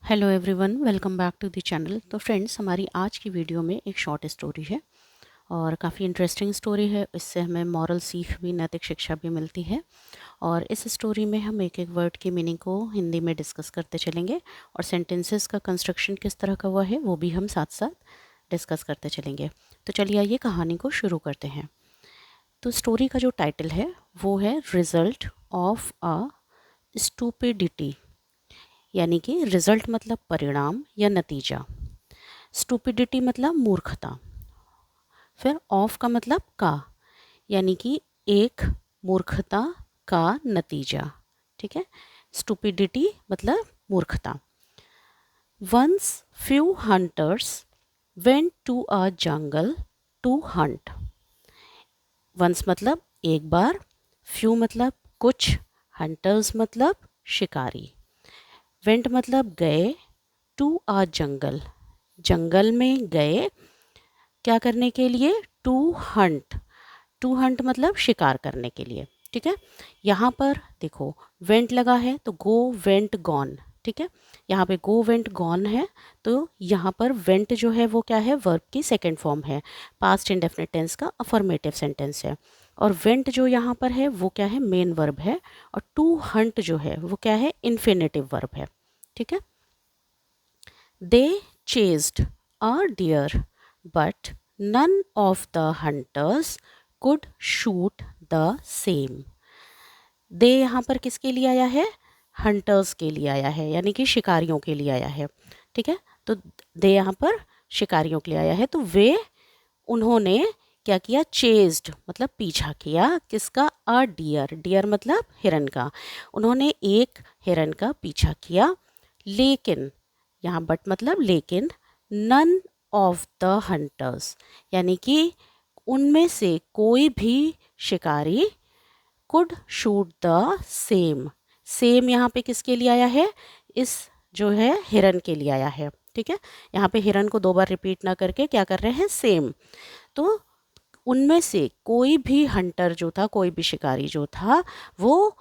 Hello everyone, welcome back to the channel. तो friends, हमारी आज की वीडियो में एक शॉर्ट स्टोरी है और काफ़ी इंटरेस्टिंग स्टोरी है। इससे हमें मॉरल सीख भी, नैतिक शिक्षा भी मिलती है। और इस स्टोरी में हम एक एक वर्ड की मीनिंग को हिंदी में डिस्कस करते चलेंगे और सेंटेंसेस का कंस्ट्रक्शन किस तरह का हुआ है वो भी हम साथ साथ डिस्कस करते चलेंगे। तो चलिए आइए कहानी को शुरू करते हैं। तो स्टोरी का जो टाइटल है वो है रिजल्ट ऑफ अ स्टूपिडिटी, यानी कि रिजल्ट मतलब परिणाम या नतीजा, स्टूपिडिटी मतलब मूर्खता, फिर ऑफ का मतलब का, यानी कि एक मूर्खता का नतीजा। ठीक है, स्टूपिडिटी मतलब मूर्खता। Once few hunters went to a jungle to hunt. Once मतलब एक बार, फ्यू मतलब कुछ, हंटर्स मतलब शिकारी। वेंट मतलब गए, टू अ जंगल, जंगल में गए, क्या करने के लिए, टू हंट। टू हंट मतलब शिकार करने के लिए। ठीक है, यहाँ पर देखो वेंट लगा है तो गो वेंट गॉन। ठीक है, यहाँ पे गो वेंट गॉन है तो यहाँ पर वेंट जो है वो क्या है, वर्ब की सेकेंड फॉर्म है, पास्ट इंडेफिनिट टेंस का अफर्मेटिव सेंटेंस है। और वेंट जो यहाँ पर है वो क्या है, मेन वर्ब है। और टू हंट जो है वो क्या है, इन्फिनेटिव वर्ब है। ठीक है, they chased a deer, but none of the hunters could shoot the same. दे यहाँ पर किसके लिए आया है, हंटर्स के लिए आया है, यानी कि शिकारियों के लिए आया है। ठीक है, तो दे यहाँ पर शिकारियों के लिए आया है। तो वे, उन्होंने क्या किया, चेस्ड मतलब पीछा किया, किसका, अ डियर, डियर मतलब हिरन का। उन्होंने एक हिरन का पीछा किया, लेकिन, यहाँ बट मतलब लेकिन, नन ऑफ द हंटर्स, यानी कि उनमें से कोई भी शिकारी, could shoot the same. Same यहाँ पे किसके लिए आया है, इस जो है हिरन के लिए आया है। ठीक है, यहाँ पे हिरन को दो बार रिपीट ना करके क्या कर रहे हैं, सेम। तो उनमें से कोई भी हंटर जो था, कोई भी शिकारी जो था, वो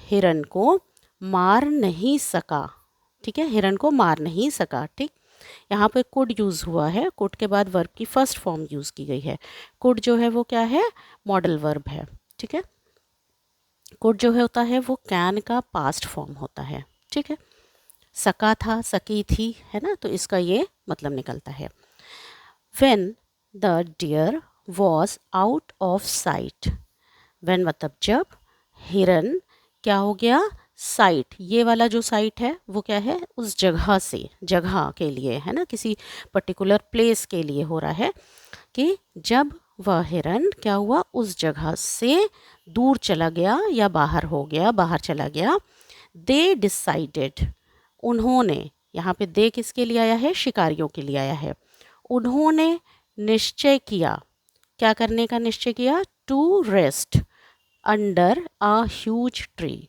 हिरन को मार नहीं सका। ठीक है, हिरन को मार नहीं सका। ठीक, यहाँ पे कुड यूज़ हुआ है, कुड के बाद वर्ब की फर्स्ट फॉर्म यूज़ की गई है। कुड जो है वो क्या है, मॉडल वर्ब है। ठीक है, कुड जो है होता है वो कैन का पास्ट फॉर्म होता है। ठीक है, सका था, सकी थी, है ना, तो इसका ये मतलब निकलता है। When the deer was out of sight, when मतलब जब, हिरन क्या हो गया, साइट, ये वाला जो साइट है वो क्या है, उस जगह से, जगह के लिए है ना, किसी पर्टिकुलर प्लेस के लिए हो रहा है कि जब वह हिरन क्या हुआ, उस जगह से दूर चला गया या बाहर हो गया, बाहर चला गया। दे डिसाइडेड, उन्होंने, यहाँ पे दे किसके लिए आया है, शिकारियों के लिए आया है। उन्होंने निश्चय किया, क्या करने का निश्चय किया, to rest under a huge tree.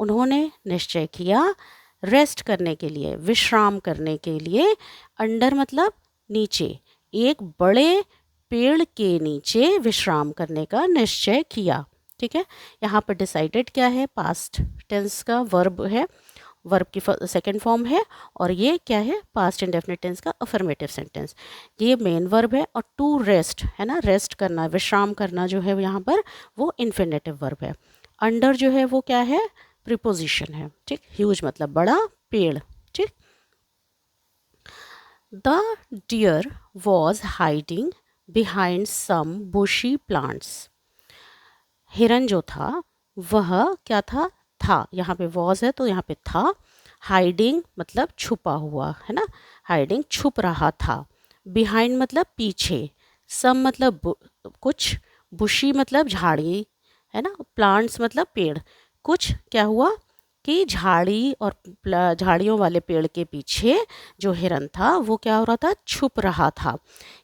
उन्होंने निश्चय किया रेस्ट करने के लिए, विश्राम करने के लिए, अंडर मतलब नीचे, एक बड़े पेड़ के नीचे विश्राम करने का निश्चय किया। ठीक है, यहाँ पर डिसाइडेड क्या है, पास्ट टेंस का वर्ब है, वर्ब की सेकेंड फॉर्म है। और ये क्या है, पास्ट इंडेफिनिट टेंस का अफर्मेटिव सेंटेंस। ये मेन वर्ब है। और टू रेस्ट है ना, रेस्ट करना, विश्राम करना जो है यहाँ पर वो इन्फिनेटिव वर्ब है। अंडर जो है वो क्या है, प्रीपोजिशन है। ठीक, ह्यूज मतलब बड़ा, पेड़। ठीक, the deer was hiding behind some bushy plants. हिरन जो था वह क्या था, यहाँ पे वॉज है तो यहाँ पे था। हाइडिंग मतलब छुपा हुआ, है ना, हाइडिंग छुप रहा था। बिहाइंड मतलब पीछे, सम मतलब कुछ, बुशी मतलब झाड़ी, है ना, प्लांट्स मतलब पेड़। कुछ क्या हुआ कि झाड़ी और झाड़ियों वाले पेड़ के पीछे जो हिरन था वो क्या हो रहा था, छुप रहा था।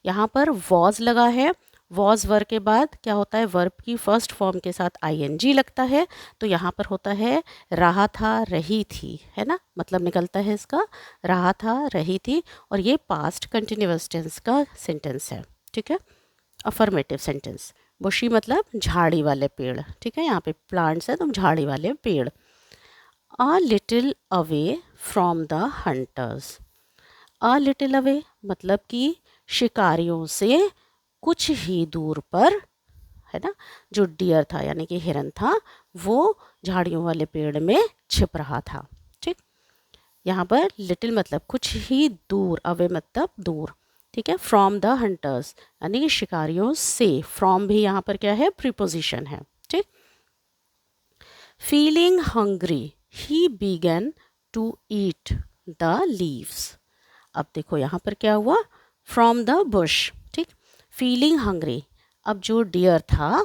यहाँ पर वॉज लगा है, वॉज वर्ब के बाद क्या होता है, वर्ब की फर्स्ट फॉर्म के साथ आईएनजी लगता है। तो यहाँ पर होता है रहा था, रही थी, है ना, मतलब निकलता है इसका रहा था, रही थी। और ये पास्ट कंटिन्यूअस टेंस का सेंटेंस है। ठीक है, अफर्मेटिव सेंटेंस। बुशी मतलब झाड़ी वाले पेड़। ठीक है, यहाँ पे प्लांट्स है तो झाड़ी वाले पेड़। A little away from the hunters. A little away मतलब कि शिकारियों से कुछ ही दूर पर, है ना। जो डियर था यानी कि हिरन था, वो झाड़ियों वाले पेड़ में छिप रहा था। ठीक, यहाँ पर लिटिल मतलब कुछ ही दूर, अवे मतलब दूर। ठीक है, फ्रॉम द हंटर्स यानी कि शिकारियों से, फ्रॉम भी यहाँ पर क्या है, प्रीपोजिशन है। ठीक, feeling hungry he began to eat the leaves. अब देखो यहाँ पर क्या हुआ, फ्रॉम द बुश। ठीक, फीलिंग हंग्री, अब जो डियर था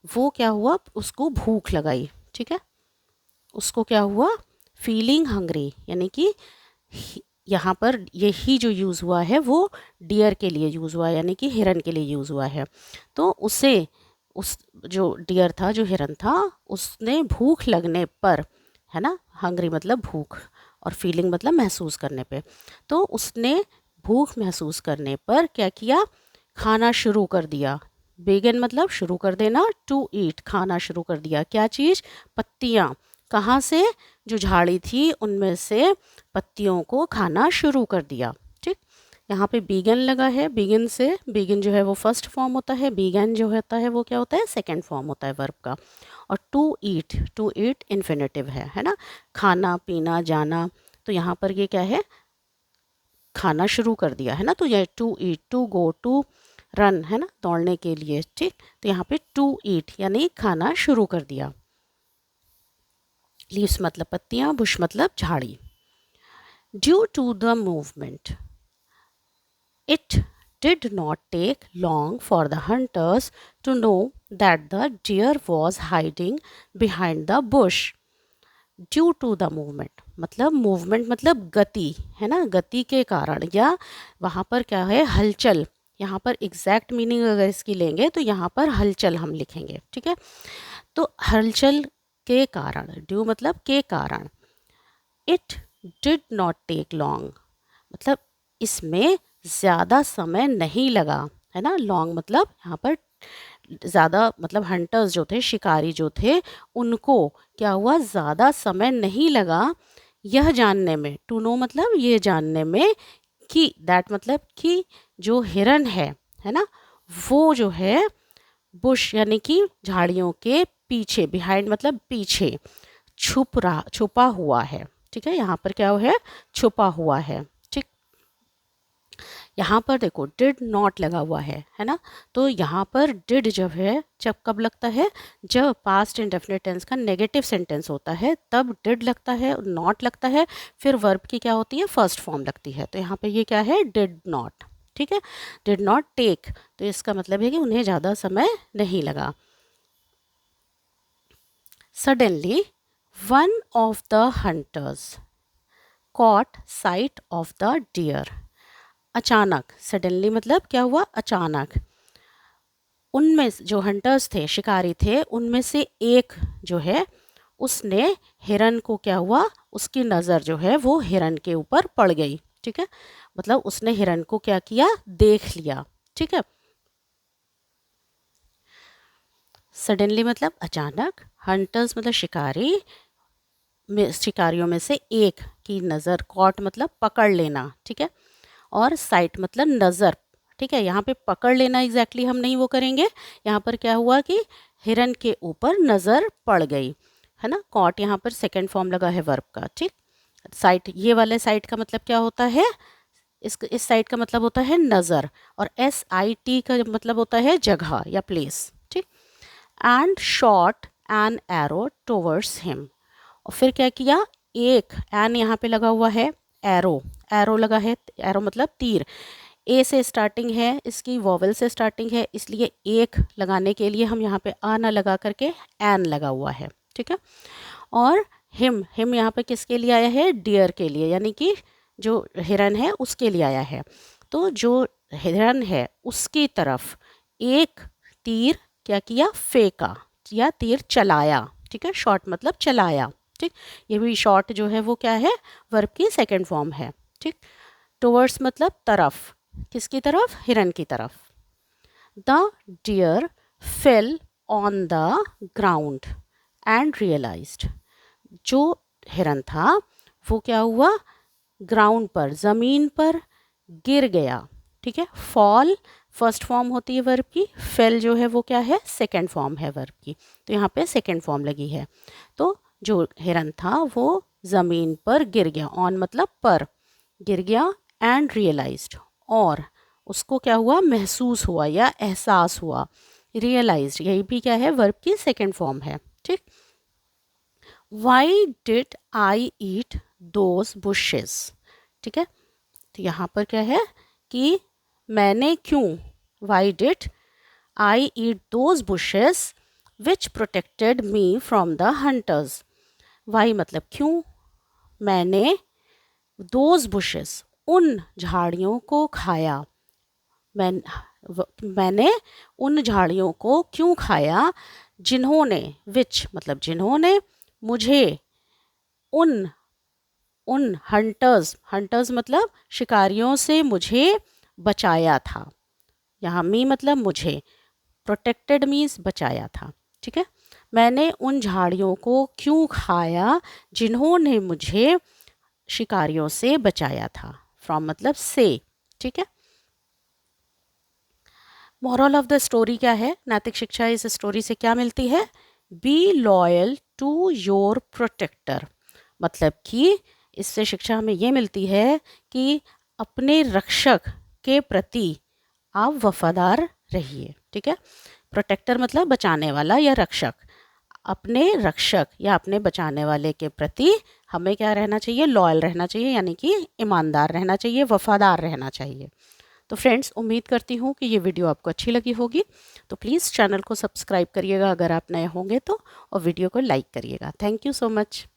वो क्या हुआ, उसको भूख लगाई। ठीक है, उसको क्या हुआ, फीलिंग हंग्री यानी कि यहाँ पर यही जो यूज़ हुआ है वो डियर के लिए यूज़ हुआ है, यानी कि हिरन के लिए यूज़ हुआ है। तो उसे, उस जो डियर था, जो हिरन था, उसने भूख लगने पर, है ना, हंग्री मतलब भूख और फीलिंग मतलब महसूस करने पे, तो उसने भूख महसूस करने पर क्या किया, खाना शुरू कर दिया। बेगन मतलब शुरू कर देना, टू ईट खाना शुरू कर दिया। क्या चीज़, पत्तियाँ, कहाँ से, जो झाड़ी थी उनमें से पत्तियों को खाना शुरू कर दिया। ठीक, यहाँ पे बीगन लगा है, बीगन से, बीगन जो है वो फर्स्ट फॉर्म होता है, बीगन जो होता है वो क्या होता है, सेकंड फॉर्म होता है वर्ब का। और टू ईट इन्फिनेटिव है ना, खाना पीना जाना। तो यहाँ पर ये क्या है, खाना शुरू कर दिया, है ना। तो ये to eat, to go, to run, है ना, दौड़ने के लिए। ठीक, तो यहाँ पे टू ईट यानी खाना शुरू कर दिया। लीव्स मतलब पत्तियाँ, बुश मतलब झाड़ी। Due to the movement, it did not take long for the hunters to know that the deer was hiding behind the bush. Due to the movement मतलब, मूवमेंट मतलब गति, है ना, गति के कारण, या वहाँ पर क्या है, हलचल। यहाँ पर एग्जैक्ट मीनिंग अगर इसकी लेंगे तो यहाँ पर हलचल हम लिखेंगे। ठीक है, तो हलचल के कारण, ड्यू मतलब के कारण, it did not take long मतलब इसमें ज़्यादा समय नहीं लगा, है ना। लॉन्ग मतलब यहाँ पर ज़्यादा, मतलब हंटर्स जो थे, शिकारी जो थे, उनको क्या हुआ, ज़्यादा समय नहीं लगा यह जानने में, टू नो मतलब ये जानने में, कि दैट मतलब कि जो हिरन है ना, वो जो है बुश यानी कि झाड़ियों के पीछे, बिहाइंड मतलब पीछे, छुपा हुआ है। ठीक है, यहाँ पर क्या है, छुपा हुआ है। ठीक, यहाँ पर देखो डिड नॉट लगा हुआ है ना। तो यहाँ पर डिड जब है, जब कब लगता है, जब पास्ट इंडेफिनिट टेंस का नेगेटिव सेंटेंस होता है तब डिड लगता है, नॉट लगता है, फिर वर्ब की क्या होती है, फर्स्ट फॉर्म लगती है। तो यहाँ पे ये क्या है, डिड नॉट। ठीक है, डिड नॉट टेक, तो इसका मतलब है कि उन्हें ज़्यादा समय नहीं लगा। Suddenly one of the hunters caught sight of the deer. अचानक, सडनली मतलब क्या हुआ, अचानक, उनमें जो हंटर्स थे, शिकारी थे, उनमें से एक जो है, उसने हिरन को, क्या हुआ, उसकी नज़र जो है वो हिरन के ऊपर पड़ गई। ठीक है, मतलब उसने हिरन को क्या किया, देख लिया। ठीक है, सडनली मतलब अचानक, हंटर्स मतलब शिकारी, शिकारियों में से एक की नज़र, कॉट मतलब पकड़ लेना। ठीक है, और साइट मतलब नज़र। ठीक है, यहाँ पे पकड़ लेना एग्जैक्टली हम नहीं वो करेंगे, यहाँ पर क्या हुआ कि हिरन के ऊपर नज़र पड़ गई, है ना। कॉट यहाँ पर सेकंड फॉर्म लगा है वर्ब का। ठीक, साइट, ये वाले साइट का मतलब क्या होता है, इस साइट का मतलब होता है नज़र, और SIT का मतलब होता है जगह या प्लेस। ठीक, and shot an arrow towards him, और फिर क्या किया, एक एन यहाँ पे लगा हुआ है, एरो, एरो लगा है, एरो मतलब तीर, ए से स्टार्टिंग है, इसकी वॉवल से स्टार्टिंग है, इसलिए एक लगाने के लिए हम यहाँ पे आ ना लगा करके एन लगा हुआ है। ठीक है, और हिम, हिम यहाँ पे किसके लिए आया है, डियर के लिए, यानी कि जो हिरन है उसके लिए आया है। तो जो हिरन है उसकी तरफ एक तीर क्या किया, फेंका, या तीर चलाया। ठीक है, शॉट मतलब चलाया। ठीक, ये भी शॉट जो है वो क्या है, वर्ब की सेकंड फॉर्म है। ठीक, टुवर्ड्स मतलब तरफ, किसकी तरफ, हिरन की तरफ। The deer fell on the ground and realised, जो हिरन था वो क्या हुआ, ग्राउंड पर, ज़मीन पर गिर गया। ठीक है, फॉल फर्स्ट फॉर्म होती है वर्ब की, फेल जो है वो क्या है, सेकंड फॉर्म है वर्ब की, तो यहाँ पे सेकंड फॉर्म लगी है। तो जो हिरन था वो ज़मीन पर गिर गया, ऑन मतलब पर, गिर गया, एंड रियलाइज्ड, और उसको क्या हुआ, महसूस हुआ या एहसास हुआ, रियलाइज्ड यही भी क्या है, वर्ब की सेकंड फॉर्म है। ठीक, Y did I eat those bushes. ठीक है, तो यहाँ पर क्या है कि मैंने क्यों, why did I eat those bushes which protected me from the hunters. Why मतलब क्यों, मैंने दोज बुशेस उन झाड़ियों को खाया, मैंने उन झाड़ियों को क्यों खाया, जिन्होंने, विच मतलब जिन्होंने, मुझे उन उन हंटर्स, हंटर्स मतलब शिकारियों से मुझे बचाया था। यहाँ मी मतलब मुझे, प्रोटेक्टेड मीन्स बचाया था। ठीक है, मैंने उन झाड़ियों को क्यों खाया जिन्होंने मुझे शिकारियों से बचाया था, फ्रॉम मतलब से। ठीक है, मॉरल ऑफ द स्टोरी क्या है, नैतिक शिक्षा इस स्टोरी से क्या मिलती है, be loyal to your protector, मतलब कि इससे शिक्षा हमें ये मिलती है कि अपने रक्षक के प्रति आप वफादार रहिए। ठीक है, प्रोटेक्टर मतलब बचाने वाला या रक्षक, अपने रक्षक या अपने बचाने वाले के प्रति हमें क्या रहना चाहिए, लॉयल रहना चाहिए, यानी कि ईमानदार रहना चाहिए, वफादार रहना चाहिए। तो फ्रेंड्स, उम्मीद करती हूँ कि ये वीडियो आपको अच्छी लगी होगी, तो प्लीज़ चैनल को सब्सक्राइब करिएगा अगर आप नए होंगे तो, और वीडियो को लाइक करिएगा। Thank you so much.